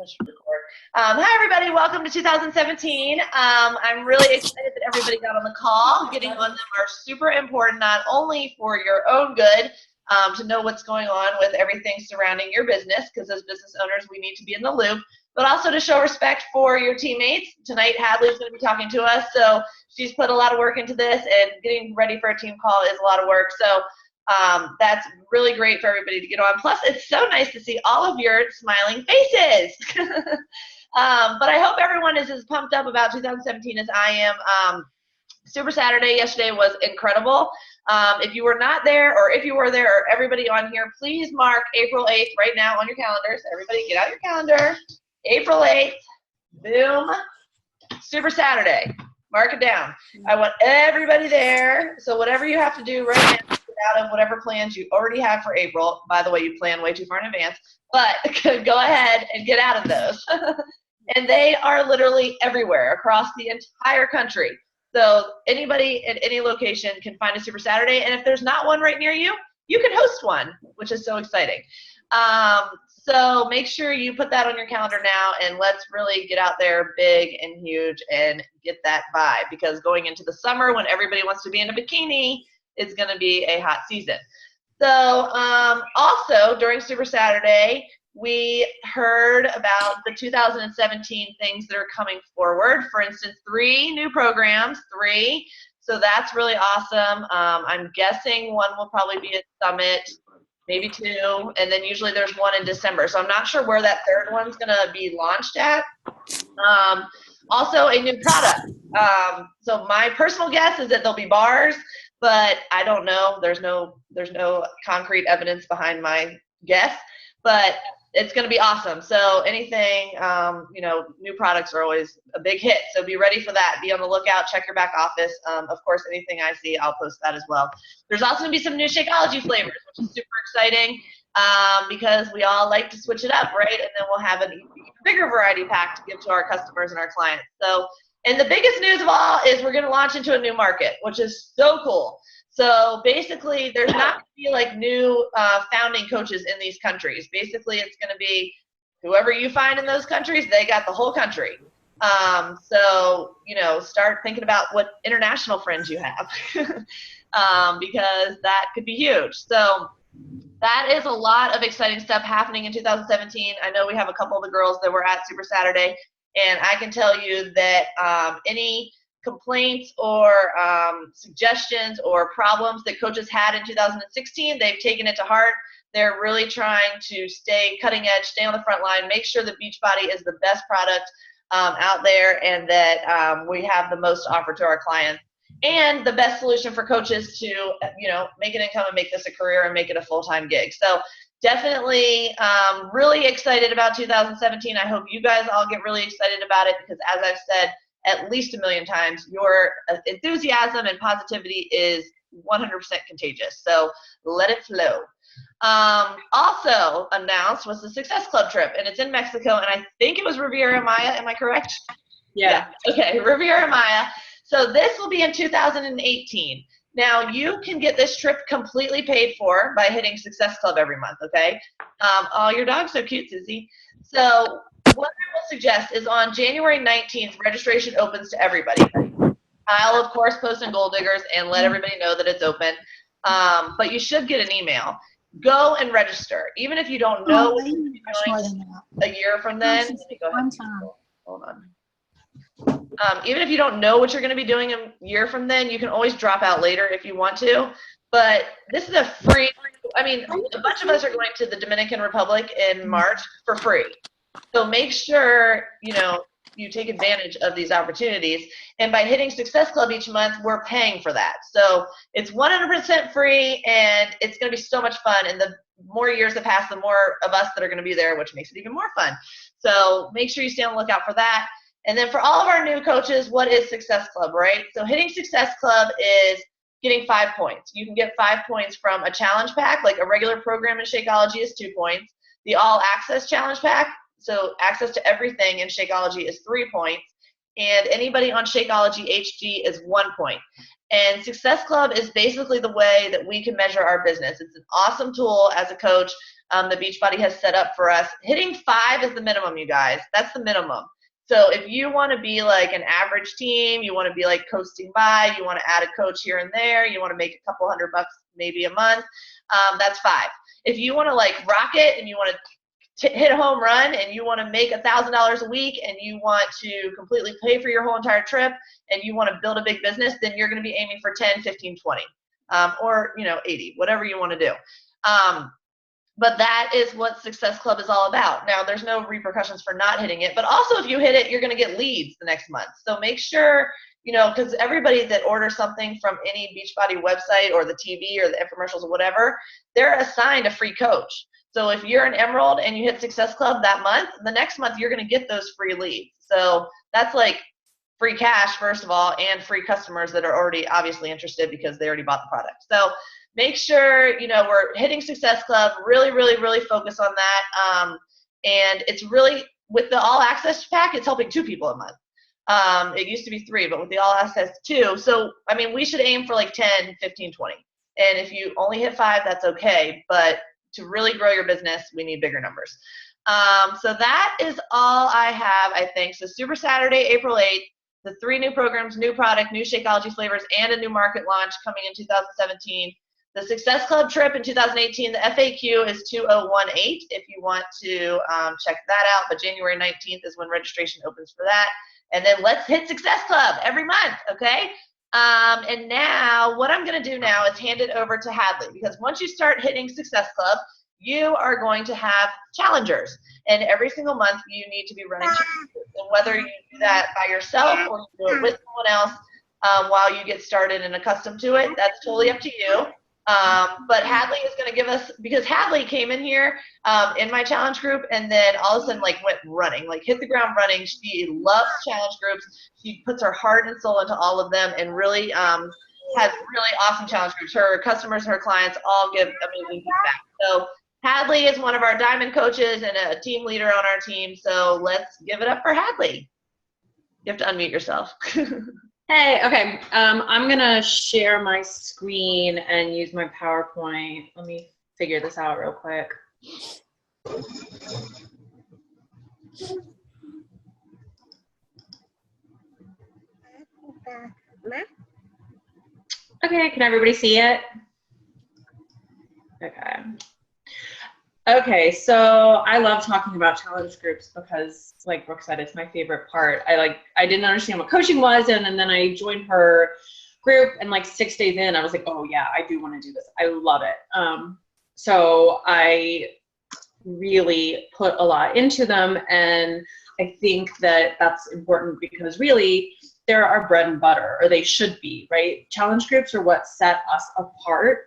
push record. Hi, everybody. Welcome to 2017. I'm really excited that everybody got on the call. Getting on them are super important, not only for your own good, to know what's going on with everything surrounding your business, because as business owners, we need to be in the loop, but also to show respect for your teammates. Tonight, Hadley is going to be talking to us, so she's put a lot of work into this, and getting ready for a team call is a lot of work. So that's really great for everybody to get on. Plus, it's so nice to see all of your smiling faces. But I hope everyone is as pumped up about 2017 as I am. Super Saturday yesterday was incredible. If you were not there, or if you were there, or everybody on here, please mark April 8th right now on your calendars. Everybody get out your calendar. April 8th, boom, Super Saturday. Mark it down. I want everybody there. So whatever you have to do right now, get out of whatever plans you already have for April. By the way, you plan way too far in advance, but go ahead and get out of those. And they are literally everywhere across the entire country. So anybody at any location can find a Super Saturday, and if there's not one right near you, you can host one, which is so exciting. So make sure you put that on your calendar now, and let's really get out there big and huge and get that vibe, because going into the summer when everybody wants to be in a bikini, it's going to be a hot season. So also during Super Saturday, we heard about the 2017 things that are coming forward. For instance, 3 new programs, 3. So that's really awesome. I'm guessing one will probably be at Summit, maybe 2, and then usually there's one in December. So I'm not sure where that 3rd one's going to be launched at. Also a new product. So my personal guess is that there'll be bars, but I don't know. There's no concrete evidence behind my guess, but it's going to be awesome. So anything, new products are always a big hit. So be ready for that. Be on the lookout. Check your back office. Of course, anything I see, I'll post that as well. There's also going to be some new Shakeology flavors, which is super exciting, because we all like to switch it up, right? And then we'll have an even bigger variety pack to give to our customers and our clients. So, and the biggest news of all is we're going to launch into a new market, which is so cool. So basically, there's not going to be like new founding coaches in these countries. Basically, it's going to be whoever you find in those countries, they got the whole country. So, start thinking about what international friends you have, because that could be huge. So that is a lot of exciting stuff happening in 2017. I know we have a couple of the girls that were at Super Saturday, and I can tell you that any complaints or suggestions or problems that coaches had in 2016, they've taken it to heart. They're really trying to stay cutting edge, stay on the front line, make sure that Beachbody is the best product out there, and that we have the most to offer to our clients, and the best solution for coaches to make an income and make this a career and make it a full-time gig. So definitely really excited about 2017. I hope you guys all get really excited about it, because as I've said at least 1 million times, your enthusiasm and positivity is 100% contagious. So let it flow. Also announced was the Success Club trip, and it's in Mexico, and I think it was Riviera Maya. Am I correct? Yeah. Okay, Riviera Maya. So this will be in 2018. Now, you can get this trip completely paid for by hitting Success Club every month, okay? Oh, your dog's so cute, Susie. So what I will suggest is on January 19th, registration opens to everybody. I'll, of course, post in Gold Diggers and let everybody know that it's open. But you should get an email. Go and register. Even if you don't know what you're doing a year from then. Go ahead. Hold on. Even if you don't know what you're going to be doing a year from then, you can always drop out later if you want to. But this is a free, a bunch of us are going to the Dominican Republic in March for free. So make sure, you take advantage of these opportunities. And by hitting Success Club each month, we're paying for that. So it's 100% free, and it's going to be so much fun. And the more years that pass, the more of us that are going to be there, which makes it even more fun. So make sure you stay on the lookout for that. And then for all of our new coaches, what is Success Club, right? So hitting Success Club is getting 5 points. You can get 5 points from a challenge pack, like a regular program in Shakeology is 2 points. The All Access Challenge Pack, so access to everything in Shakeology, is 3 points. And anybody on Shakeology HD is 1 point. And Success Club is basically the way that we can measure our business. It's an awesome tool as a coach that Beachbody has set up for us. Hitting 5 is the minimum, you guys. That's the minimum. So if you want to be like an average team, you want to be like coasting by, you want to add a coach here and there, you want to make a couple $100 maybe a month, that's 5. If you want to like rock it and you want to hit a home run and you want to make $1,000 a week and you want to completely pay for your whole entire trip and you want to build a big business, then you're going to be aiming for 10, 15, 20, or 80, whatever you want to do. But that is what Success Club is all about. Now, there's no repercussions for not hitting it, but also if you hit it, you're going to get leads the next month. So make sure, because everybody that orders something from any Beachbody website or the TV or the infomercials or whatever, they're assigned a free coach. So if you're an Emerald and you hit Success Club that month, the next month you're going to get those free leads. So that's like free cash, first of all, and free customers that are already obviously interested because they already bought the product. So make sure, we're hitting Success Club, really, really, really focus on that. And it's really, with the All Access pack, it's helping 2 people a month. It used to be 3, but with the All Access, 2. So, we should aim for like 10, 15, 20. And if you only hit 5, that's okay. But to really grow your business, we need bigger numbers. So that is all I have, I think. So Super Saturday, April 8th, the 3 new programs, new product, new Shakeology flavors, and a new market launch coming in 2017. The Success Club trip in 2018, the FAQ is 2018 if you want to check that out. But January 19th is when registration opens for that. And then let's hit Success Club every month, okay? And now what I'm going to do now is hand it over to Hadley, because once you start hitting Success Club, you are going to have challengers. And every single month you need to be running challenges. And whether you do that by yourself or you do it with someone else while you get started and accustomed to it, that's totally up to you. But Hadley is going to give us, because Hadley came in here in my challenge group and then all of a sudden went running, hit the ground running. She loves challenge groups. She puts her heart and soul into all of them and really has really awesome challenge groups. Her customers, her clients all give amazing feedback. So Hadley is one of our diamond coaches and a team leader on our team. So let's give it up for Hadley. You have to unmute yourself. Hey, okay. I'm going to share my screen and use my PowerPoint. Let me figure this out real quick. Okay, can everybody see it? Okay. Okay, so I love talking about challenge groups because, like Brooke said, it's my favorite part. I didn't understand what coaching was, and then I joined her group, and 6 days in, I was like, oh yeah, I do want to do this. I love it. So I really put a lot into them, and I think that that's important because really they're our bread and butter, or they should be, right? Challenge groups are what set us apart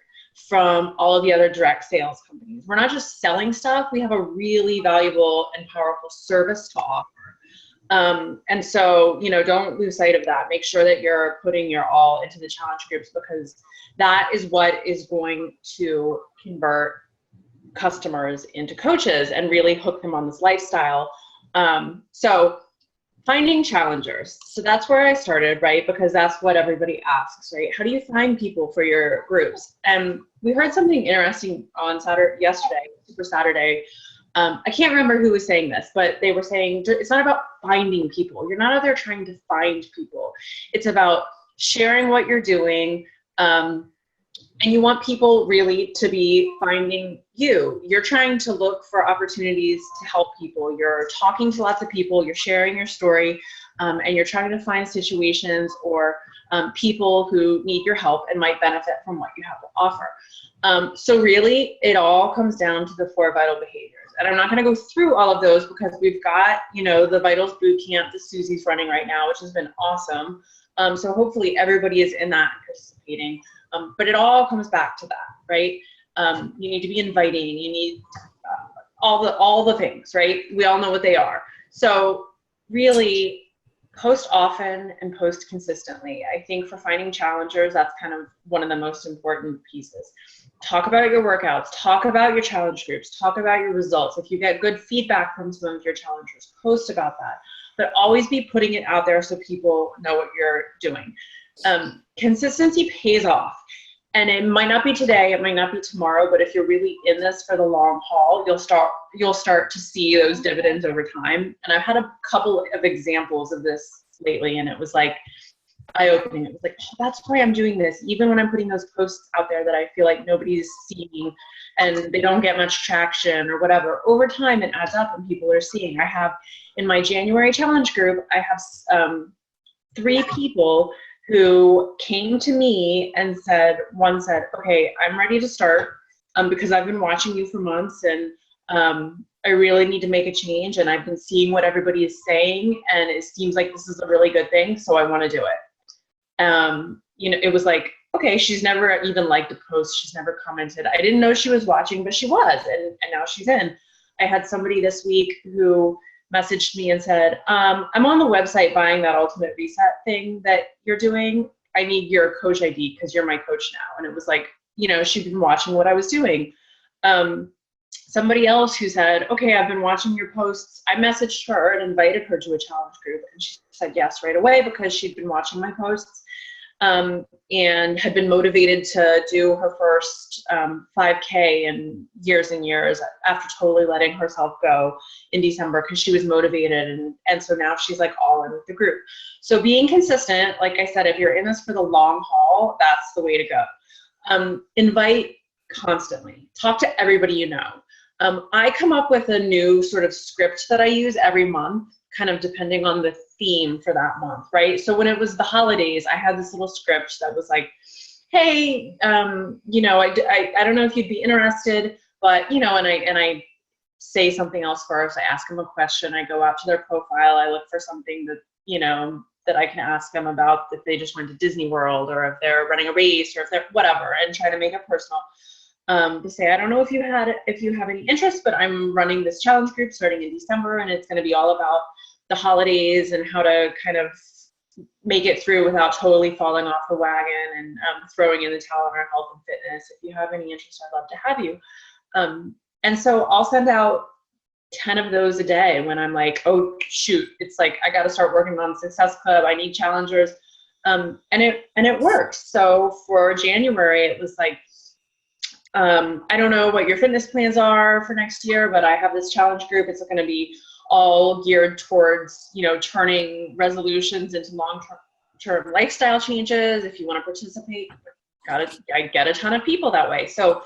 from all of the other direct sales companies. We're not just selling stuff, we have a really valuable and powerful service to offer. And so, don't lose sight of that. Make sure that you're putting your all into the challenge groups, because that is what is going to convert customers into coaches and really hook them on this lifestyle. So finding challengers. So that's where I started, right? Because that's what everybody asks, right? How do you find people for your groups? And we heard something interesting on yesterday, Super Saturday. I can't remember who was saying this, but they were saying it's not about finding people. You're not out there trying to find people. It's about sharing what you're doing. And you want people really to be finding you. You're trying to look for opportunities to help people. You're talking to lots of people. You're sharing your story. And you're trying to find situations or people who need your help and might benefit from what you have to offer. So really, it all comes down to the 4 vital behaviors. And I'm not going to go through all of those because we've got, the Vitals Boot Camp that Susie's running right now, which has been awesome. So hopefully everybody is in that and participating. But it all comes back to that, right? You need to be inviting. You need all the things, right? We all know what they are. So really post often and post consistently. I think for finding challengers, that's kind of one of the most important pieces. Talk about your workouts, talk about your challenge groups, talk about your results. If you get good feedback from some of your challengers, post about that. But always be putting it out there so people know what you're doing. Consistency pays off. And it might not be today, it might not be tomorrow, but if you're really in this for the long haul, you'll start to see those dividends over time. And I've had a couple of examples of this lately, and it was like eye-opening. It was like, oh, that's why I'm doing this. Even when I'm putting those posts out there that I feel like nobody's seeing and they don't get much traction or whatever, over time it adds up and people are seeing. I have in my January challenge group, I have 3 people who came to me and one said, okay, I'm ready to start because I've been watching you for months and I really need to make a change, and I've been seeing what everybody is saying and it seems like this is a really good thing, so I want to do it. It was like, okay, she's never even liked a post, she's never commented. I didn't know she was watching, but she was, and now she's in. I had somebody this week who messaged me and said, I'm on the website buying that ultimate reset thing that you're doing. I need your coach ID because you're my coach now. And it was like, she'd been watching what I was doing. Somebody else who said, okay, I've been watching your posts. I messaged her and invited her to a challenge group. And she said yes right away because she'd been watching my posts and had been motivated to do her first 5K in years and years after totally letting herself go in December because she was motivated. And so now she's like all in with the group. So being consistent, like I said, if you're in this for the long haul, that's the way to go. Invite constantly. Talk to everybody you know. I come up with a new sort of script that I use every month, kind of depending on the theme for that month, right? So when it was the holidays, I had this little script that was like, hey, I don't know if you'd be interested, but, and I say something else first. I ask them a question. I go out to their profile. I look for something that, that I can ask them about if they just went to Disney World or if they're running a race or if they're whatever, and try to make it personal. To say, I don't know if you have any interest, but I'm running this challenge group starting in December, and it's going to be all about the holidays and how to kind of make it through without totally falling off the wagon and throwing in the towel on our health and fitness. If you have any interest, I'd love to have you. And so I'll send out 10 of those a day when I'm like, oh shoot, it's like I got to start working on Success Club. I need challengers, and it works. So for January, it was like, I don't know what your fitness plans are for next year, but I have this challenge group. It's going to be all geared towards, turning resolutions into long-term lifestyle changes. If you want to participate, I get a ton of people that way. So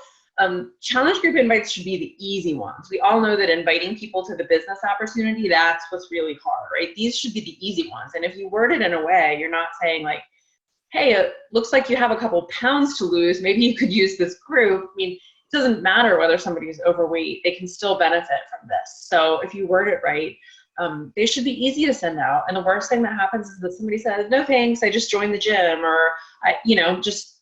challenge group invites should be the easy ones. We all know that inviting people to the business opportunity, that's what's really hard, right? These should be the easy ones. And if you word it in a way, you're not saying like, hey, it looks like you have a couple pounds to lose. Maybe you could use this group. I mean, it doesn't matter whether somebody is overweight. They can still benefit from this. So if you word it right, they should be easy to send out. And the worst thing that happens is that somebody says, no thanks, I just joined the gym, or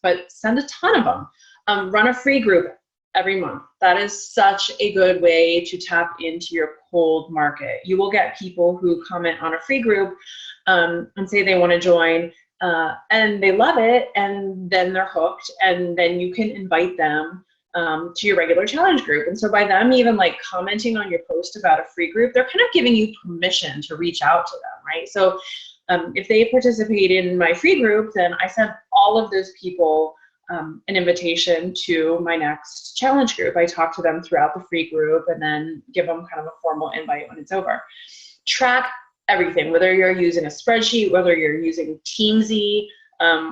but send a ton of them. Run a free group every month. That is such a good way to tap into your cold market. You will get people who comment on a free group and say they want to join. And they love it, and then they're hooked, and then you can invite them to your regular challenge group. And so by them even like commenting on your post about a free group, they're kind of giving you permission to reach out to them, right? So if they participate in my free group, then I send all of those people an invitation to my next challenge group. I talk to them throughout the free group and then give them kind of a formal invite when it's over. Track everything, whether you're using a spreadsheet, whether you're using Teamsy,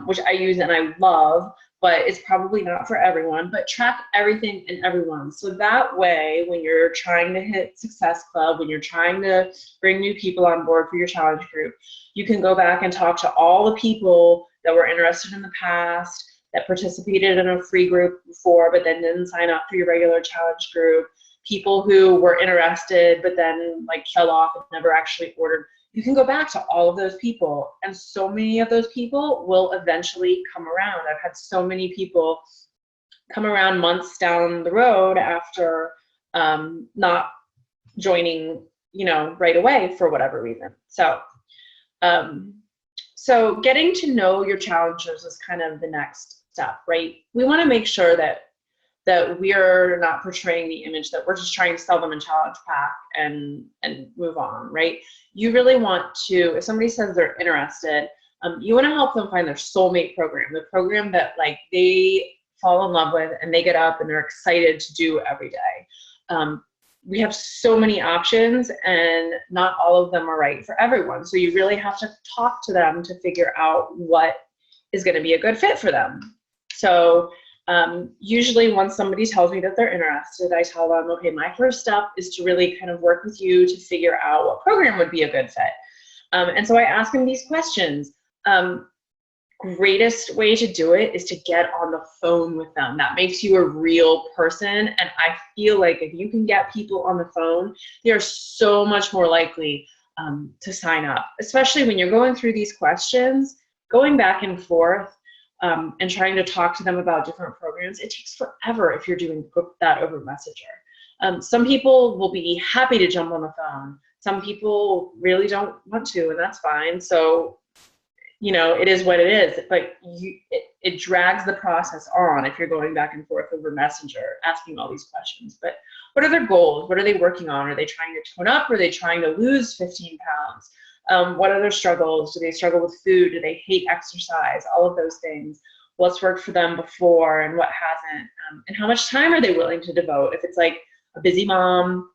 which I use and I love, but it's probably not for everyone, but track everything and everyone. So that way, when you're trying to hit Success Club, when you're trying to bring new people on board for your challenge group, you can go back and talk to all the people that were interested in the past, that participated in a free group before, but then didn't sign up for your regular challenge group, people who were interested, but then like fell off and never actually ordered. You can go back to all of those people, and so many of those people will eventually come around. I've had so many people come around months down the road after not joining, right away for whatever reason. So, so getting to know your challengers is kind of the next step, right? We want to make sure that we're not portraying the image that we're just trying to sell them a challenge pack and move on, right? You really want to, if somebody says they're interested, you want to help them find their soulmate program, the program that like they fall in love with and they get up and they're excited to do every day. We have so many options and not all of them are right for everyone. So you really have to talk to them to figure out what is going to be a good fit for them. So usually once somebody tells me that they're interested, I tell them, okay, my first step is to really kind of work with you to figure out what program would be a good fit. And so I ask them these questions. Greatest way to do it is to get on the phone with them. That makes you a real person. And I feel like if you can get people on the phone, they are so much more likely to sign up, especially when you're going through these questions, going back and forth and trying to talk to them about different programs. It takes forever if you're doing that over Messenger. Some people will be happy to jump on the phone. Some people really don't want to, and that's fine. So it is what it is, but it drags the process on if you're going back and forth over Messenger, asking all these questions. But what are their goals? What are they working on? Are they trying to tone up? Are they trying to lose 15 pounds? What are their struggles? Do they struggle with food? Do they hate exercise? All of those things. What's worked for them before and what hasn't? And how much time are they willing to devote? If it's like a busy mom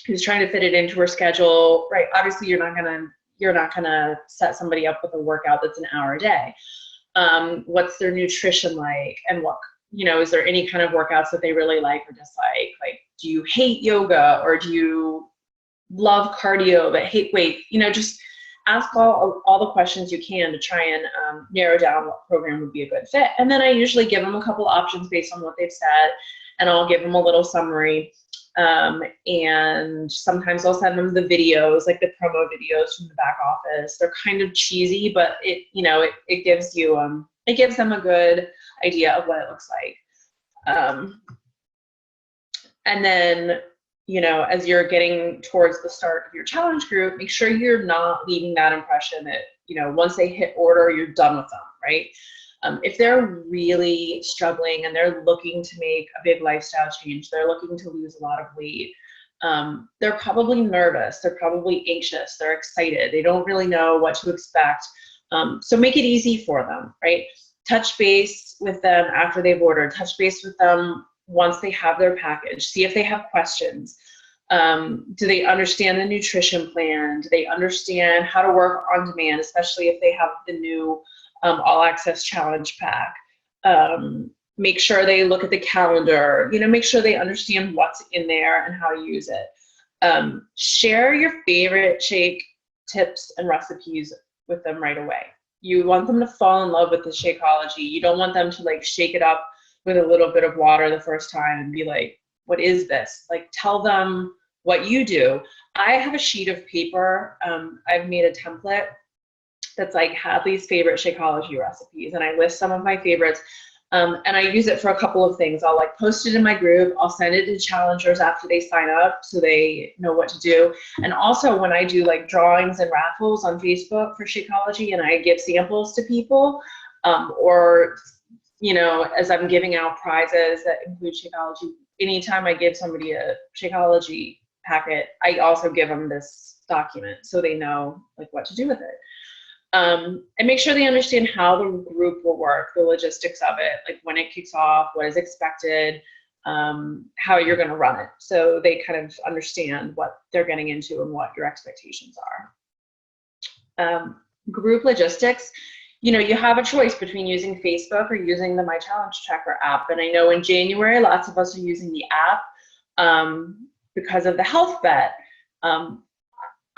who's trying to fit it into her schedule, right? Obviously, you're not gonna set somebody up with a workout that's an hour a day. What's their nutrition like, and what, is there any kind of workouts that they really like or dislike? Like, do you hate yoga or do you love cardio but hate weight? Just ask all the questions you can to try and narrow down what program would be a good fit. And then I usually give them a couple options based on what they've said, and I'll give them a little summary. And sometimes I'll send them the videos, like the promo videos from the back office. They're kind of cheesy, but it gives them a good idea of what it looks like. And then, as you're getting towards the start of your challenge group, make sure you're not leaving that impression that, once they hit order, you're done with them, right? If they're really struggling and they're looking to make a big lifestyle change, they're looking to lose a lot of weight, they're probably nervous, they're probably anxious, they're excited, they don't really know what to expect. So make it easy for them, right? Touch base with them after they've ordered, touch base with them once they have their package, see if they have questions. Do they understand the nutrition plan? Do they understand how to work on demand, especially if they have the new All Access Challenge Pack? Make sure they look at the calendar, make sure they understand what's in there and how to use it. Share your favorite shake tips and recipes with them right away. You want them to fall in love with the Shakeology. You don't want them to shake it up with a little bit of water the first time and be like, what is this? Tell them what you do. I have a sheet of paper. I've made a template that's like Hadley's favorite Shakeology recipes, and I list some of my favorites. And I use it for a couple of things. I'll post it in my group. I'll send it to challengers after they sign up so they know what to do. And also when I do drawings and raffles on Facebook for Shakeology and I give samples to people, or as I'm giving out prizes that include Shakeology, anytime I give somebody a Shakeology packet, I also give them this document so they know what to do with it. And make sure they understand how the group will work, the logistics of it, when it kicks off, what is expected, how you're going to run it. So they kind of understand what they're getting into and what your expectations are. Group logistics, you have a choice between using Facebook or using the My Challenge Tracker app. And I know in January, lots of us are using the app because of the health bet.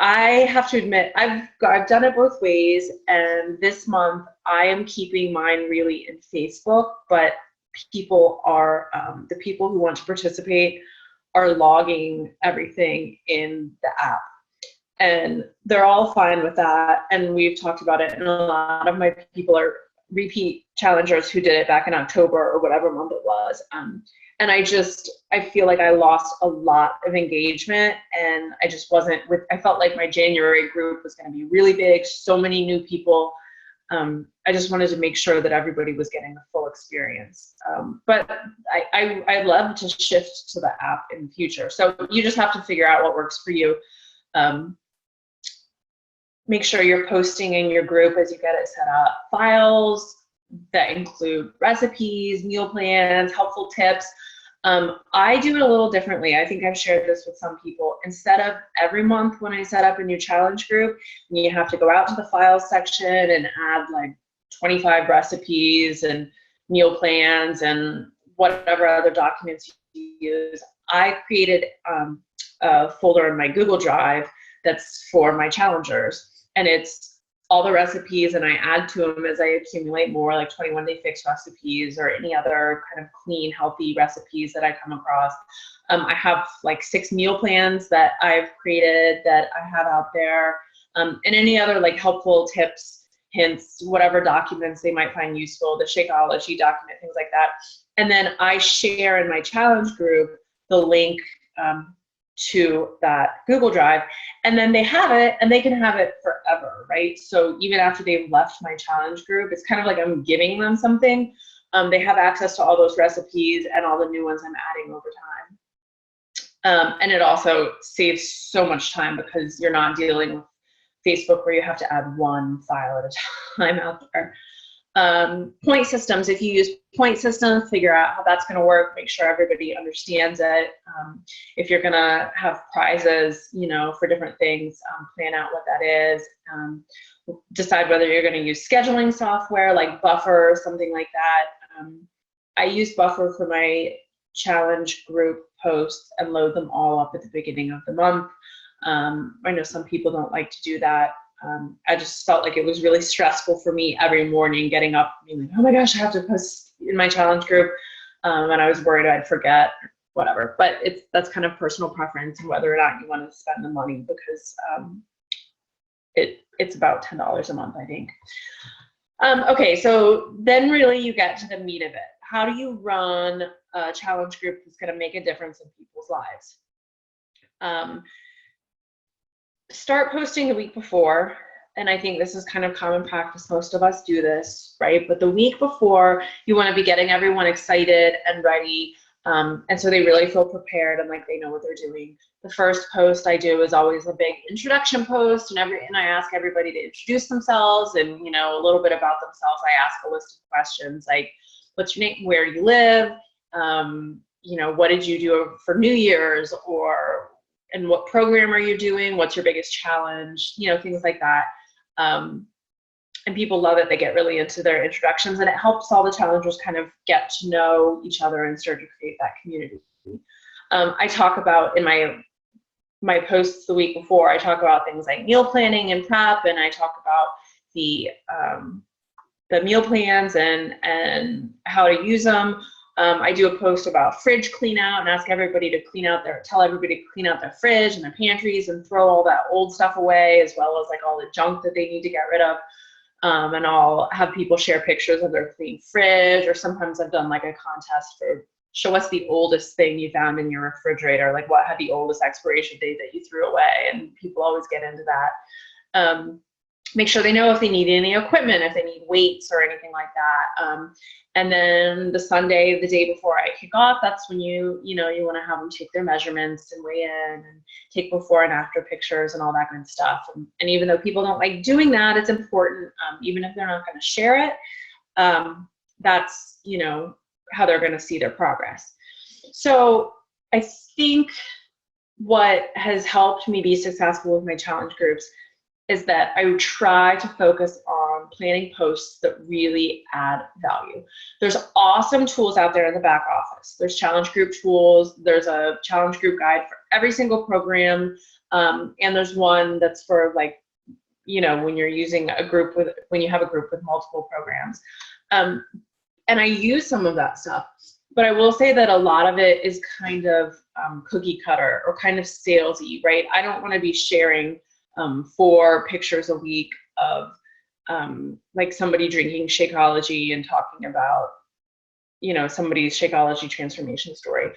I have to admit, I've done it both ways, and this month I am keeping mine really in Facebook, but people are, the people who want to participate are logging everything in the app. And they're all fine with that, and we've talked about it, and a lot of my people are repeat challengers who did it back in October or whatever month it was. And I feel like I lost a lot of engagement, and I felt like my January group was going to be really big, so many new people. I just wanted to make sure that everybody was getting the full experience. But I love to shift to the app in the future. So you just have to figure out what works for you. Make sure you're posting in your group as you get it set up. Files, that include recipes, meal plans, helpful tips. I do it a little differently. I think I've shared this with some people. Instead of every month when I set up a new challenge group, you have to go out to the files section and add like 25 recipes and meal plans and whatever other documents you use. I created a folder in my Google Drive that's for my challengers, and it's all the recipes, and I add to them as I accumulate more, like 21-day fix recipes or any other kind of clean, healthy recipes that I come across. I have like 6 meal plans that I've created that I have out there, and any other like helpful tips, hints, whatever documents they might find useful, the Shakeology document, things like that. And then I share in my challenge group the link to that Google Drive, and then they have it and they can have it forever, right? So even after they've left my challenge group, it's kind of like I'm giving them something. They have access to all those recipes and all the new ones I'm adding over time. And it also saves so much time because you're not dealing with Facebook where you have to add one file at a time out there. Point systems, if you use point systems, figure out how that's going to work, make sure everybody understands it. If you're going to have prizes, for different things, plan out what that is. Decide whether you're going to use scheduling software like Buffer or something like that. I use Buffer for my challenge group posts and load them all up at the beginning of the month. I know some people don't like to do that. I just felt like it was really stressful for me every morning getting up and being like, oh my gosh, I have to post in my challenge group. And I was worried I'd forget, whatever. But that's kind of personal preference and whether or not you want to spend the money, because it's about $10 a month, I think. Okay, so then really you get to the meat of it. How do you run a challenge group that's going to make a difference in people's lives? Start posting the week before, and I think this is kind of common practice. Most of us do this, right? But the week before, you want to be getting everyone excited and ready, and so they really feel prepared and like they know what they're doing. The first post I do is always a big introduction post, and I ask everybody to introduce themselves and a little bit about themselves. I ask a list of questions like, what's your name, where do you live, what did you do for New Year's, and what program are you doing? What's your biggest challenge? Things like that. And people love it. They get really into their introductions, and it helps all the challengers kind of get to know each other and start to create that community. I talk about in my posts the week before, I talk about things like meal planning and prep, and I talk about the meal plans and how to use them. I do a post about fridge clean out and ask everybody to tell everybody to clean out their fridge and their pantries and throw all that old stuff away, as well as like all the junk that they need to get rid of. And I'll have people share pictures of their clean fridge, or sometimes I've done like a contest for show us the oldest thing you found in your refrigerator, like what had the oldest expiration date that you threw away, and people always get into that. Make sure they know if they need any equipment, if they need weights or anything like that. And then the Sunday, the day before I kick off, that's when you want to have them take their measurements and weigh in and take before and after pictures and all that good stuff. And even though people don't like doing that, it's important, even if they're not going to share it, that's, how they're going to see their progress. So I think what has helped me be successful with my challenge groups is that I try to focus on planning posts that really add value. There's awesome tools out there in the back office. There's challenge group tools. There's a challenge group guide for every single program. And there's one that's for like, when you're using when you have a group with multiple programs. And I use some of that stuff, but I will say that a lot of it is kind of cookie cutter or kind of salesy, right? I don't want to be sharing 4 pictures a week of like somebody drinking Shakeology and talking about, somebody's Shakeology transformation story.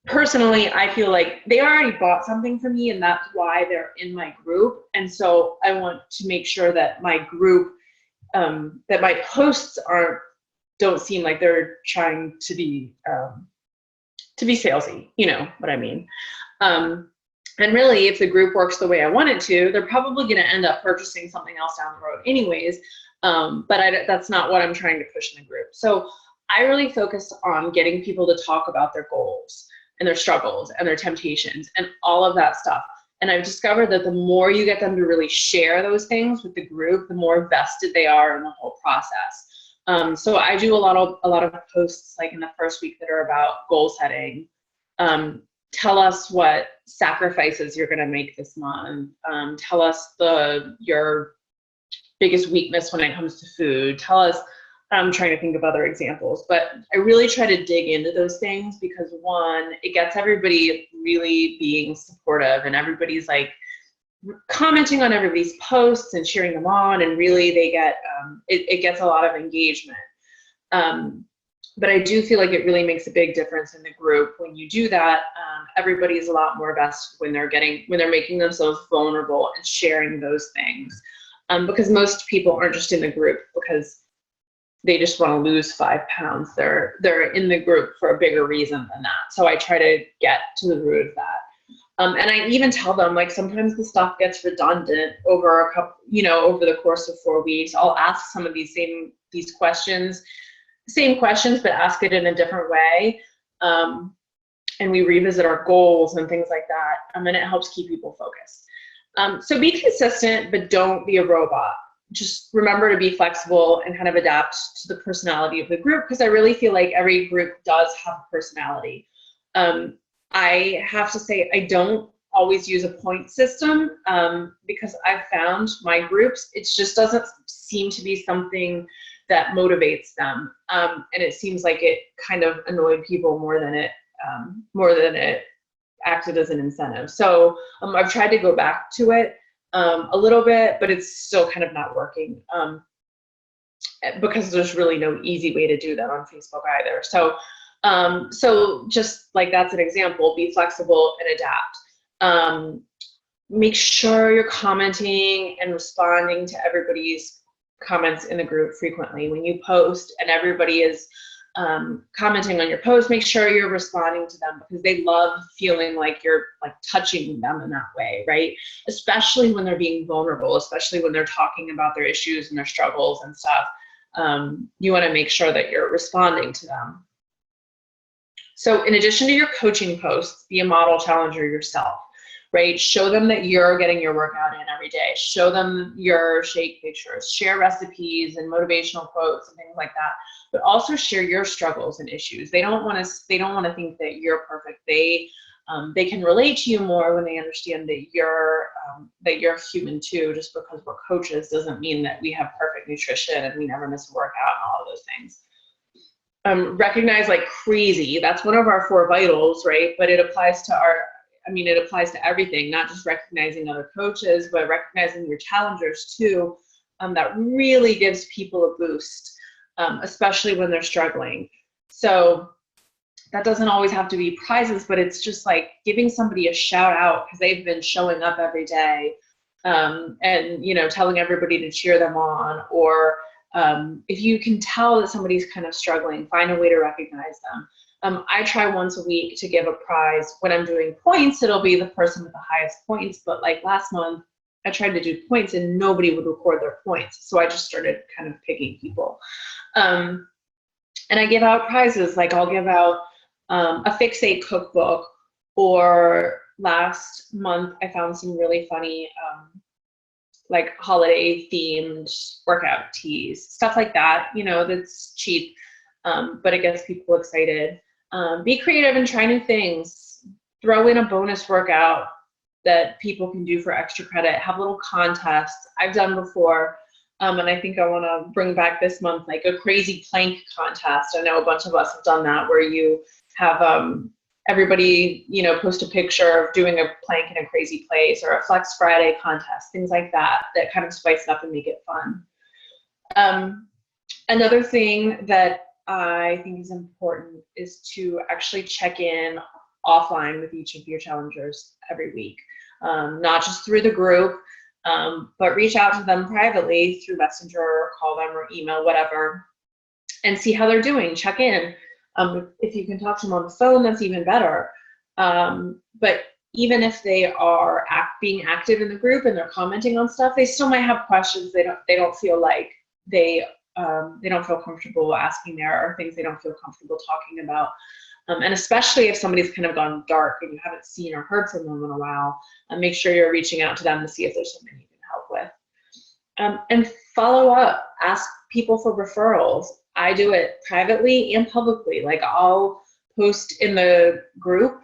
Personally, I feel like they already bought something from me, and that's why they're in my group. And so I want to make sure that my group, that my posts don't seem like they're trying to be salesy, you know what I mean? And really, if the group works the way I want it to, they're probably going to end up purchasing something else down the road anyways. But that's not what I'm trying to push in the group. So I really focused on getting people to talk about their goals and their struggles and their temptations and all of that stuff. And I've discovered that the more you get them to really share those things with the group, the more vested they are in the whole process. So I do a lot of posts like in the first week that are about goal setting. Tell us what sacrifices you're going to make this month. Tell us your biggest weakness when it comes to food. Tell us, I'm trying to think of other examples, but I really try to dig into those things because one, it gets everybody really being supportive and everybody's like commenting on everybody's posts and cheering them on, and really they get, it gets a lot of engagement. But I do feel like it really makes a big difference in the group when you do that. Everybody's a lot more vested when they're making themselves vulnerable and sharing those things. Because most people aren't just in the group because they just want to lose 5 pounds. They're in the group for a bigger reason than that. So I try to get to the root of that. And I even tell them, like, sometimes the stuff gets redundant over over the course of 4 weeks. I'll ask some of these same questions, but ask it in a different way. And we revisit our goals and things like that. And it helps keep people focused. So be consistent, but don't be a robot. Just remember to be flexible and kind of adapt to the personality of the group, because I really feel like every group does have a personality. I have to say I don't always use a point system because I've found my groups, it just doesn't seem to be something that motivates them. And it seems like it kind of annoyed people more than it acted as an incentive. So I've tried to go back to it a little bit, but it's still kind of not working because there's really no easy way to do that on Facebook either. So just like that's an example, be flexible and adapt. Make sure you're commenting and responding to everybody's comments in the group frequently. When you post and everybody is commenting on your post, make sure you're responding to them, because they love feeling like you're like touching them in that way, right? Especially when they're being vulnerable, especially when they're talking about their issues and their struggles and stuff. You want to make sure that you're responding to them. So in addition to your coaching posts, be a model challenger yourself, right? Show them that you're getting your workout in every day. Show them your shake pictures, share recipes and motivational quotes and things like that. But also share your struggles and issues. They don't want to think that you're perfect. They can relate to you more when they understand that you're human too. Just because we're coaches doesn't mean that we have perfect nutrition and we never miss a workout and all of those things. Recognize like crazy. That's one of our 4 vitals, right? But it applies to everything, not just recognizing other coaches, but recognizing your challengers too. That really gives people a boost. Especially when they're struggling. So that doesn't always have to be prizes, but it's just like giving somebody a shout out because they've been showing up every day, and telling everybody to cheer them on. Or if you can tell that somebody's kind of struggling, find a way to recognize them. I try once a week to give a prize. When I'm doing points, it'll be the person with the highest points. But like last month, I tried to do points and nobody would record their points. So I just started kind of picking people. And I give out prizes. Like I'll give out a Fix-Aid cookbook, or last month I found some really funny like holiday themed workout tees, stuff like that, that's cheap, but it gets people excited. Be creative and try new things. Throw in a bonus workout that people can do for extra credit. Have little contests. I've done before, and I think I want to bring back this month like a crazy plank contest. I know a bunch of us have done that, where you have everybody post a picture of doing a plank in a crazy place, or a Flex Friday contest, things like that kind of spice it up and make it fun. Another thing that I think is important is to actually check in offline with each of your challengers every week, not just through the group, but reach out to them privately through Messenger, or call them, or email, whatever, and see how they're doing. Check in. If you can talk to them on the phone, that's even better. But even if they are being active in the group and they're commenting on stuff, they still might have questions. They don't feel like they don't feel comfortable asking there, or things they don't feel comfortable talking about. And especially if somebody's kind of gone dark and you haven't seen or heard from them in a while, make sure you're reaching out to them to see if there's something you can help with. And follow up, ask people for referrals. I do it privately and publicly. Like, I'll post in the group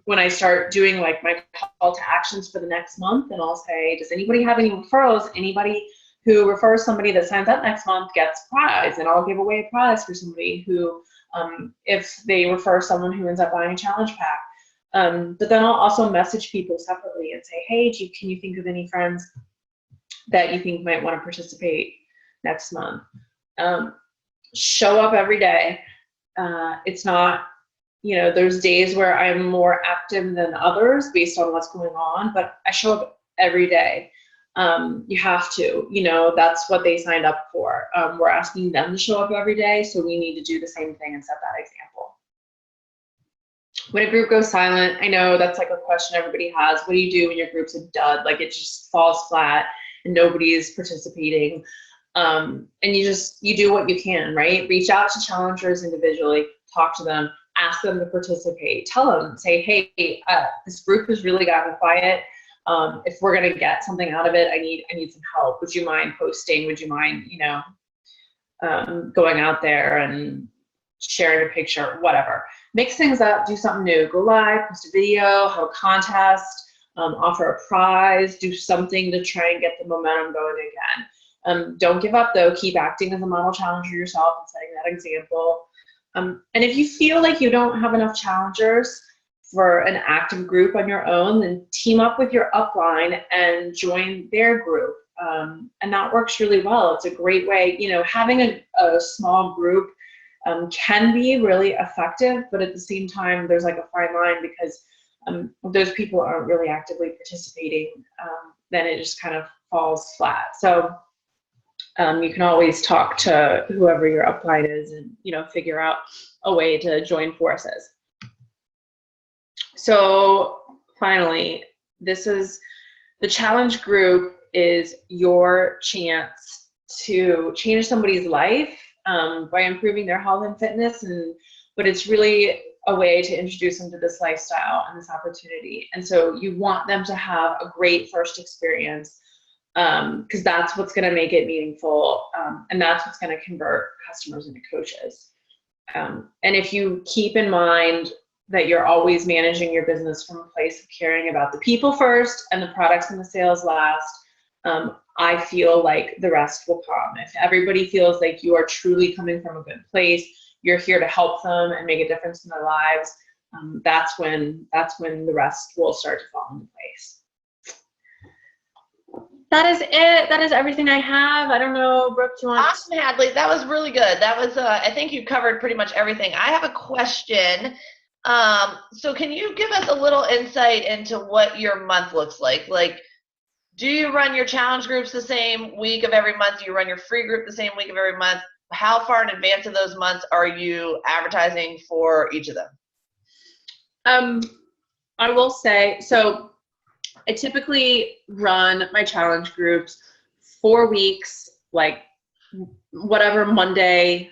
when I start doing like my call to actions for the next month, and I'll say, does anybody have any referrals? Anybody who refers somebody that signs up next month gets a prize, and I'll give away a prize for somebody who, if they refer someone who ends up buying a challenge pack. But then I'll also message people separately and say, hey, can you think of any friends that you think might want to participate next month? Show up every day. It's not, there's days where I'm more active than others based on what's going on, but I show up every day. You have to, that's what they signed up for. We're asking them to show up every day, so we need to do the same thing and set that example. When a group goes silent, I know that's like a question everybody has. What do you do when your group's a dud? Like, it just falls flat and nobody's participating. And you do what you can, right? Reach out to challengers individually, talk to them, ask them to participate, tell them, say, hey, this group has really gotten quiet. If we're going to get something out of it, I need some help. Would you mind posting? Would you mind, going out there and sharing a picture, whatever. Mix things up, do something new, go live, post a video, have a contest, offer a prize, do something to try and get the momentum going again. Don't give up though, keep acting as a model challenger yourself and setting that example. And if you feel like you don't have enough challengers for an active group on your own, then team up with your upline and join their group. And that works really well. It's a great way, having a small group can be really effective, but at the same time, there's like a fine line, because if those people aren't really actively participating, then it just kind of falls flat. So you can always talk to whoever your upline is and, figure out a way to join forces. So finally, the challenge group is your chance to change somebody's life by improving their health and fitness, but it's really a way to introduce them to this lifestyle and this opportunity. And so you want them to have a great first experience, because that's what's going to make it meaningful, and that's what's going to convert customers into coaches. And if you keep in mind that you're always managing your business from a place of caring about the people first and the products and the sales last, I feel like the rest will come. If everybody feels like you are truly coming from a good place, you're here to help them and make a difference in their lives, that's when the rest will start to fall into place. That is it. That is everything I have. I don't know, Brooke, do you want? Awesome, Hadley. That was really good. That was, I think you covered pretty much everything. I have a question. So can you give us a little insight into what your month looks like? Like, do you run your challenge groups the same week of every month? Do you run your free group the same week of every month? How far in advance of those months are you advertising for each of them? I will say, so I typically run my challenge groups 4 weeks, like whatever Monday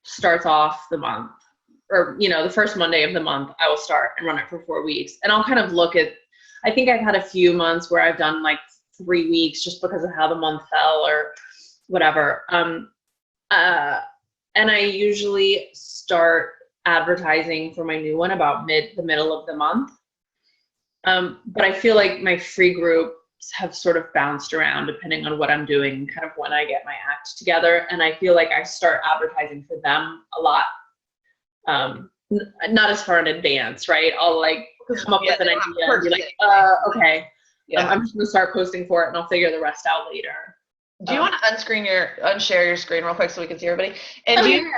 starts off the month, or, the first Monday of the month, I will start and run it for 4 weeks. And I'll kind of look at, I think I've had a few months where I've done like 3 weeks just because of how the month fell or whatever. And I usually start advertising for my new one about the middle of the month. But I feel like my free groups have sort of bounced around depending on what I'm doing, kind of when I get my act together. And I feel like I start advertising for them a lot, not as far in advance, right? I'll like come up with an idea and be like, okay, I'm just gonna start posting for it and I'll figure the rest out later. Do you want to unshare your screen real quick so we can see everybody? And do you do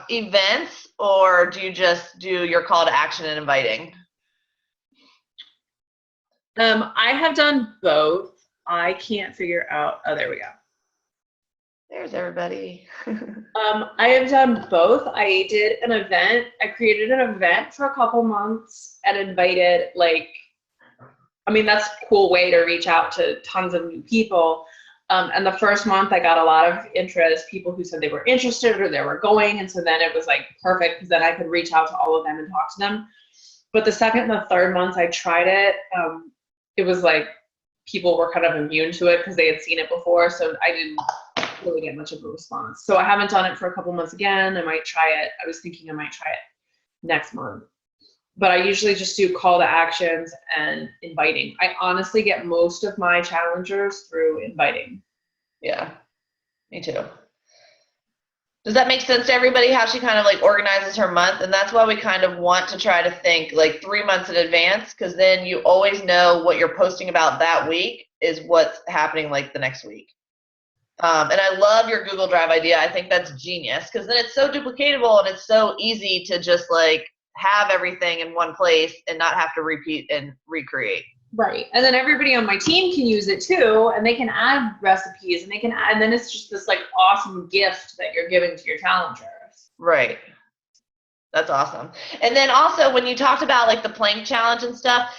events, or do you just do your call to action and inviting? I have done both. I can't figure out, oh, there we go. There's everybody. I have done both. I did an event. I created an event for a couple months and invited that's a cool way to reach out to tons of new people. And the first month I got a lot of interest, people who said they were interested or they were going. And so then it was like perfect because then I could reach out to all of them and talk to them. But the second and the third months I tried it, it was like people were kind of immune to it because they had seen it before. So I didn't really get much of a response. So I haven't done it for a couple months again. I might try it. I was thinking I might try it next month. But I usually just do call to actions and inviting. I honestly get most of my challengers through inviting. Yeah, me too. Does that make sense to everybody, how she kind of like organizes her month? And that's why we kind of want to try to think like 3 months in advance, because then you always know what you're posting about that week is what's happening like the next week. And I love your Google Drive idea. I think that's genius because then it's so duplicatable and it's so easy to just like have everything in one place and not have to repeat and recreate. Right. And then everybody on my team can use it too, and they can add recipes and they can add, and then it's just this like awesome gift that you're giving to your challengers. Right. That's awesome. And then also when you talked about like the plank challenge and stuff,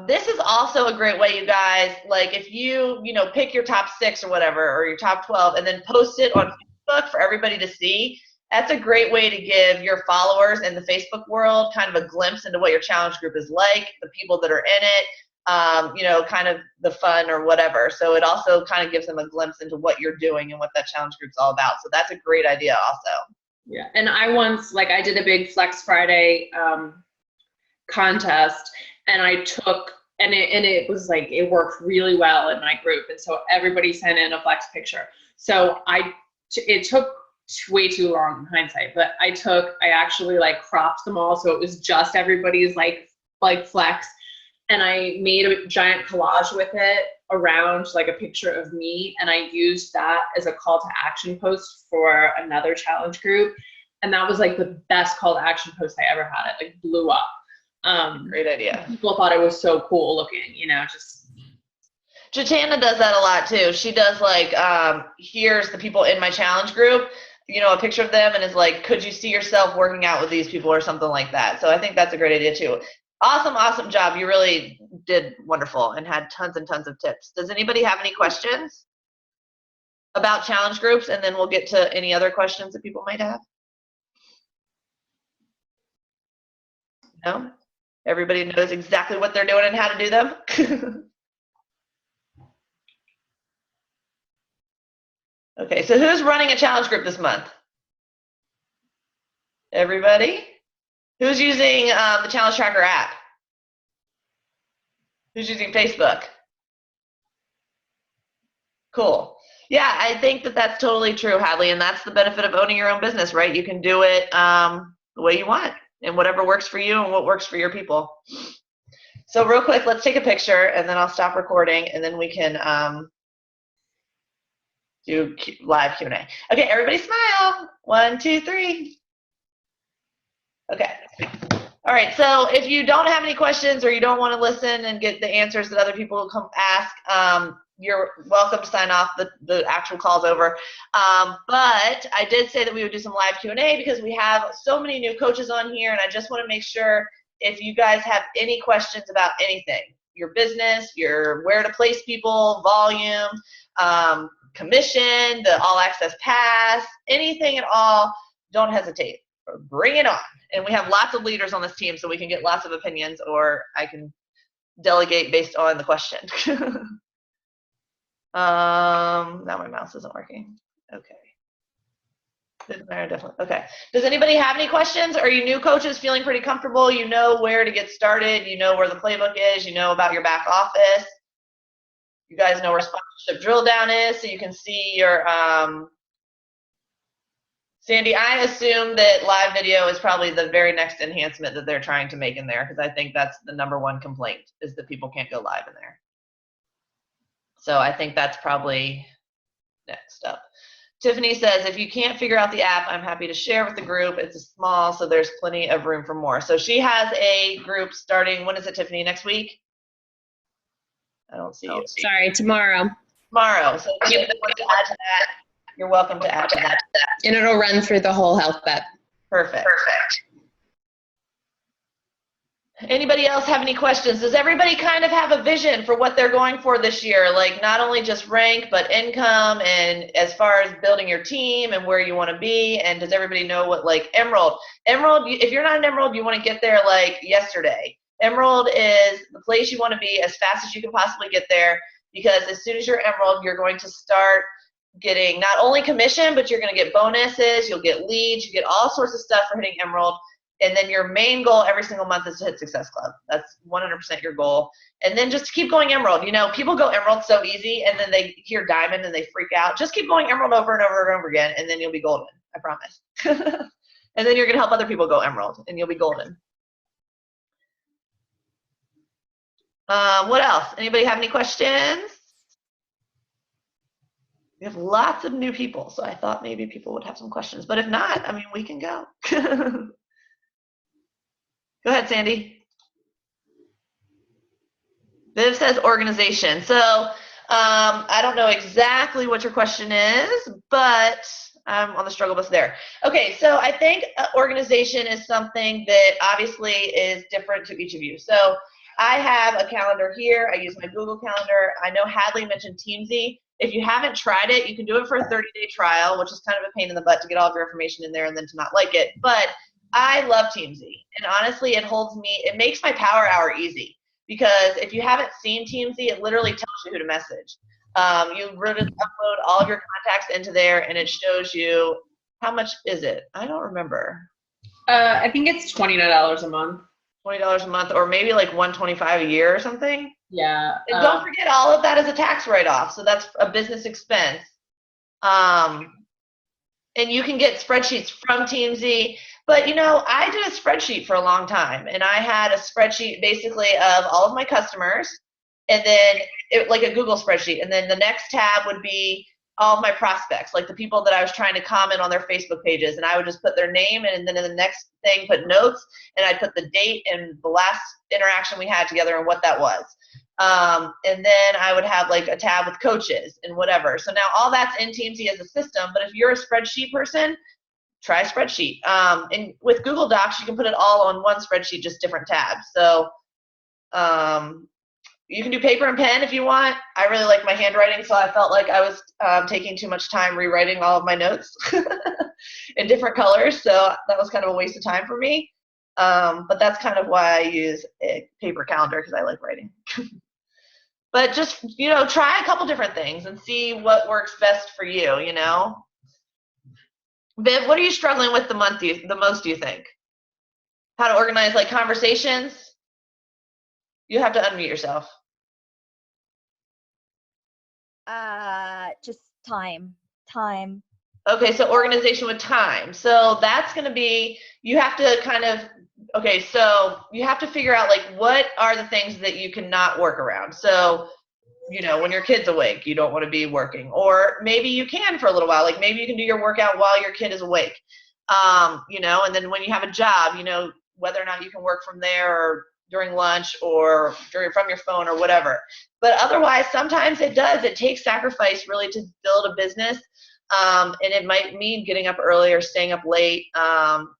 this is also a great way, you guys, like if you pick your top 6 or whatever, or your top 12 and then post it on Facebook for everybody to see. That's a great way to give your followers in the Facebook world kind of a glimpse into what your challenge group is like, the people that are in it, kind of the fun or whatever. So it also kind of gives them a glimpse into what you're doing and what that challenge group's all about. So that's a great idea also. Yeah. And I once, like I did a big Flex Friday contest, and I took, and it was like, it worked really well in my group. And so everybody sent in a Flex picture. So it took way too long in hindsight, but I actually like cropped them all. So it was just everybody's like Flex. And I made a giant collage with it around like a picture of me. And I used that as a call to action post for another challenge group. And that was like the best call to action post I ever had. It like blew up. Great idea. People thought it was so cool looking, just. Jatana does that a lot too. She does like, here's the people in my challenge group, a picture of them and is like, could you see yourself working out with these people or something like that? So I think that's a great idea too. Awesome job. You really did wonderful and had tons and tons of tips. Does anybody have any questions about challenge groups? And then we'll get to any other questions that people might have. No? Everybody knows exactly what they're doing and how to do them? Okay, so who's running a challenge group this month? Everybody? Who's using the Challenge Tracker app? Who's using Facebook? Cool. Yeah, I think that that's totally true, Hadley, and that's the benefit of owning your own business, right? You can do it the way you want and whatever works for you and what works for your people. So real quick, let's take a picture and then I'll stop recording and then we can do live Q&A. Okay, everybody smile. 1, 2, 3. Okay. All right, so if you don't have any questions or you don't want to listen and get the answers that other people come ask, you're welcome to sign off. The actual call's over. But I did say that we would do some live Q&A because we have so many new coaches on here, and I just want to make sure if you guys have any questions about anything, your business, your where to place people, volume, commission, the all access pass, anything at all, don't hesitate. Bring it on. And we have lots of leaders on this team, so we can get lots of opinions, or I can delegate based on the question. Now my mouse isn't working. Okay. Definitely. Okay. Does anybody have any questions? Are you new coaches feeling pretty comfortable? You know where to get started. You know where the playbook is. You know about your back office. You guys know where sponsorship drill down is, so you can see your Sandy, I assume that live video is probably the very next enhancement that they're trying to make in there, because I think that's the #1 complaint is that people can't go live in there. So I think that's probably next up. Tiffany says, if you can't figure out the app, I'm happy to share with the group. It's small, so there's plenty of room for more. So she has a group starting, when is it, Tiffany, next week? I don't see you. Sorry, tomorrow. Tomorrow. So if you want to add to that, you're welcome to add to that. And it'll run through the whole health bet. Perfect. Anybody else have any questions? Does everybody kind of have a vision for what they're going for this year? Like not only just rank, but income and as far as building your team and where you want to be. And does everybody know what like Emerald, if you're not an Emerald, you want to get there like yesterday. Emerald is the place you want to be as fast as you can possibly get there, because as soon as you're Emerald, you're going to start getting not only commission, but you're going to get bonuses, you'll get leads, you get all sorts of stuff for hitting Emerald. And then your main goal every single month is to hit Success Club. That's 100% your goal. And then just keep going Emerald. You know, people go Emerald so easy, and then they hear Diamond and they freak out. Just keep going Emerald over and over and over again, and then you'll be golden. I promise. And then you're going to help other people go Emerald, and you'll be golden. What else? Anybody have any questions? We have lots of new people, so I thought maybe people would have some questions. But if not, I mean, we can go. Go ahead, Sandy. Viv says organization. So I don't know exactly what your question is, but I'm on the struggle bus there. Okay, so I think organization is something that obviously is different to each of you. So I have a calendar here. I use my Google Calendar. I know Hadley mentioned Teamsy. If you haven't tried it, you can do it for a 30-day trial, which is kind of a pain in the butt to get all of your information in there and then to not like it. But I love Teamsy, and honestly, it makes my power hour easy, because if you haven't seen Teamsy, it literally tells you who to message. You really upload all of your contacts into there, and it shows you how much is it? I don't remember. I think it's $29 a month. $20 a month, or maybe like $125 a year or something. Yeah. And don't forget, all of that is a tax write-off, so that's a business expense. And you can get spreadsheets from Teamsy. But, you know, I did a spreadsheet for a long time, and I had a spreadsheet basically of all of my customers, and then like a Google spreadsheet. And then the next tab would be all of my prospects, like the people that I was trying to comment on their Facebook pages. And I would just put their name, and then in the next thing, put notes, and I'd put the date and the last interaction we had together and what that was. And then I would have like a tab with coaches and whatever. So now all that's in Teamsy as a system. But if you're a spreadsheet person, try a spreadsheet. And with Google Docs, you can put it all on one spreadsheet, just different tabs. So you can do paper and pen if you want. I really like my handwriting, so I felt like I was taking too much time rewriting all of my notes in different colors. So that was kind of a waste of time for me. But that's kind of why I use a paper calendar, because I like writing. But just, you know, try a couple different things and see what works best for you, you know. Viv, what are you struggling with the most, do you think? How to organize like conversations? You have to unmute yourself. Just time. Okay, so organization with time. So that's going to be, you have to kind of, okay, so you have to figure out like what are the things that you cannot work around. So, you know, when your kid's awake, you don't want to be working, or maybe you can for a little while. Like maybe you can do your workout while your kid is awake, you know, and then when you have a job, you know, whether or not you can work from there or during lunch or from your phone or whatever. But otherwise, sometimes it takes sacrifice really to build a business. And it might mean getting up early or staying up late,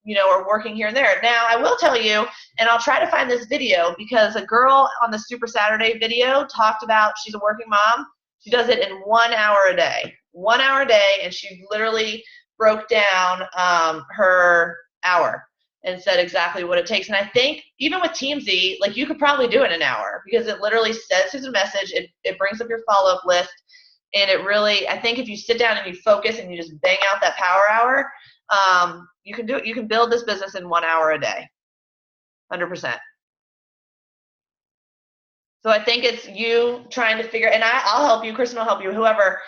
you know, or working here and there. Now, I will tell you, and I'll try to find this video, because a girl on the Super Saturday video talked about, she's a working mom. She does it in 1 hour a day. 1 hour a day, and she literally broke down her hour and said exactly what it takes. And I think even with Teamsy, like you could probably do it in an hour, because it literally sends you the message, it brings up your follow-up list. And it really, I think if you sit down and you focus and you just bang out that power hour, you can do it. You can build this business in 1 hour a day, 100%. So I think it's you trying to figure, and I'll help you, Kristen will help you, whoever,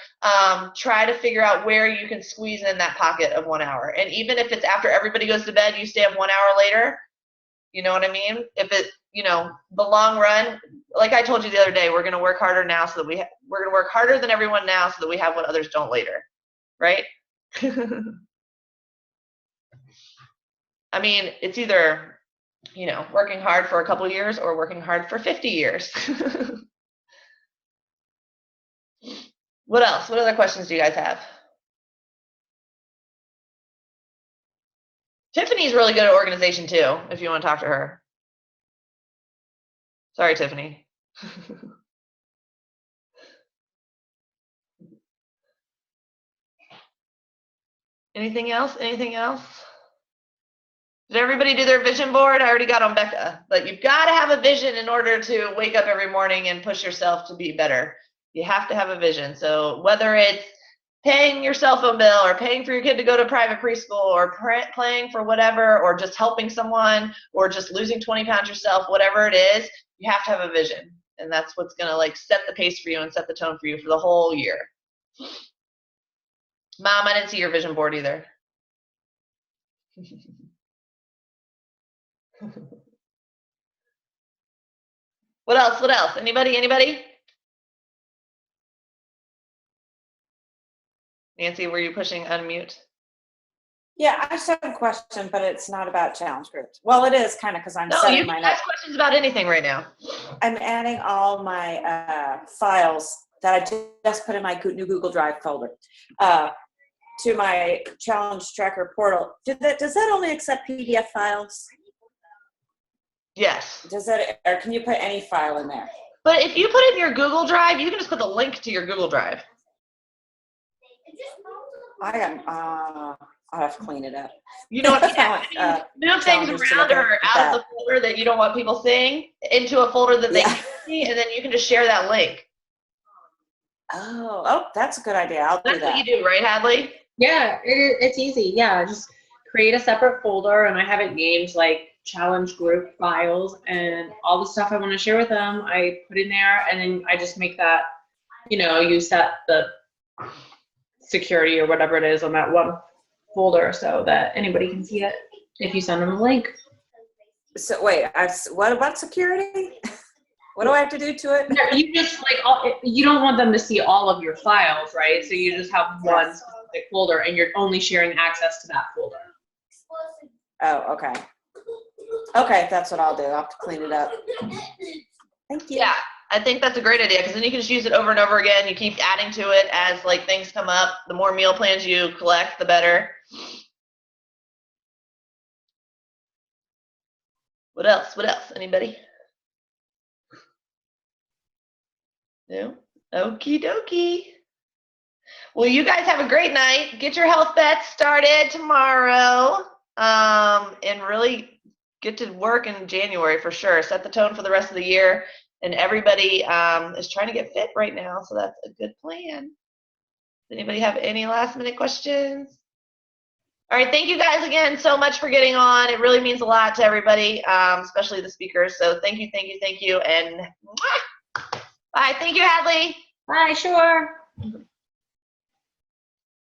try to figure out where you can squeeze in that pocket of 1 hour. And even if it's after everybody goes to bed, you stay up 1 hour later, you know what I mean? If it, you know, the long run, like I told you the other day, we're going to work harder now so that we're going to work harder than everyone now so that we have what others don't later, right? I mean, it's either, you know, working hard for a couple of years or working hard for 50 years. What else? What other questions do you guys have? Tiffany's really good at organization too, if you want to talk to her. Sorry, Tiffany. Anything else? Anything else? Did everybody do their vision board? I already got on Becca. But you've got to have a vision in order to wake up every morning and push yourself to be better. You have to have a vision. So whether it's paying your cell phone bill or paying for your kid to go to private preschool or playing for whatever, or just helping someone or just losing 20 pounds yourself, whatever it is, you have to have a vision. And that's what's going to like set the pace for you and set the tone for you for the whole year. Mom, I didn't see your vision board either. What else? What else? Anybody? Anybody? Nancy, were you pushing unmute? Yeah, I just have a question, but it's not about challenge groups. Well, it is kind of because I'm No, setting you mine can up. ask questions about anything right now. I'm adding all my files that I just put in my new Google Drive folder to my challenge tracker portal. Does that only accept PDF files? Yes. Does that, or can you put any file in there? But if you put it in your Google Drive, you can just put the link to your Google Drive. I'll have to clean it up. You know, move things around or out of the folder that you don't want people seeing into a folder that they can see, and then you can just share that link. Oh, that's a good idea. I'll do that. That's what you do, right, Hadley? Yeah, it's easy. Yeah, just create a separate folder, and I have it named like challenge group files, and all the stuff I want to share with them, I put in there, and then I just make that, you set the security or whatever it is on that one folder so that anybody can see it if you send them a link. So wait, what about security? What do I have to do to it? No, you just you don't want them to see all of your files, right? So you just have one specific folder, and you're only sharing access to that folder. Oh, okay. Okay, that's what I'll do. I'll have to clean it up. Thank you. Yeah, I think that's a great idea because then you can just use it over and over again. You keep adding to it as like things come up. The more meal plans you collect, the better. What else? What else? Anybody? No? Okie dokie. Well, you guys have a great night. Get your health bets started tomorrow. And really get to work in January for sure. Set the tone for the rest of the year. And everybody is trying to get fit right now, so that's a good plan. Does anybody have any last minute questions? All right, thank you guys again so much for getting on. It really means a lot to everybody, especially the speakers. So thank you, thank you, thank you, and mwah! Bye. Thank you, Hadley. Bye, sure.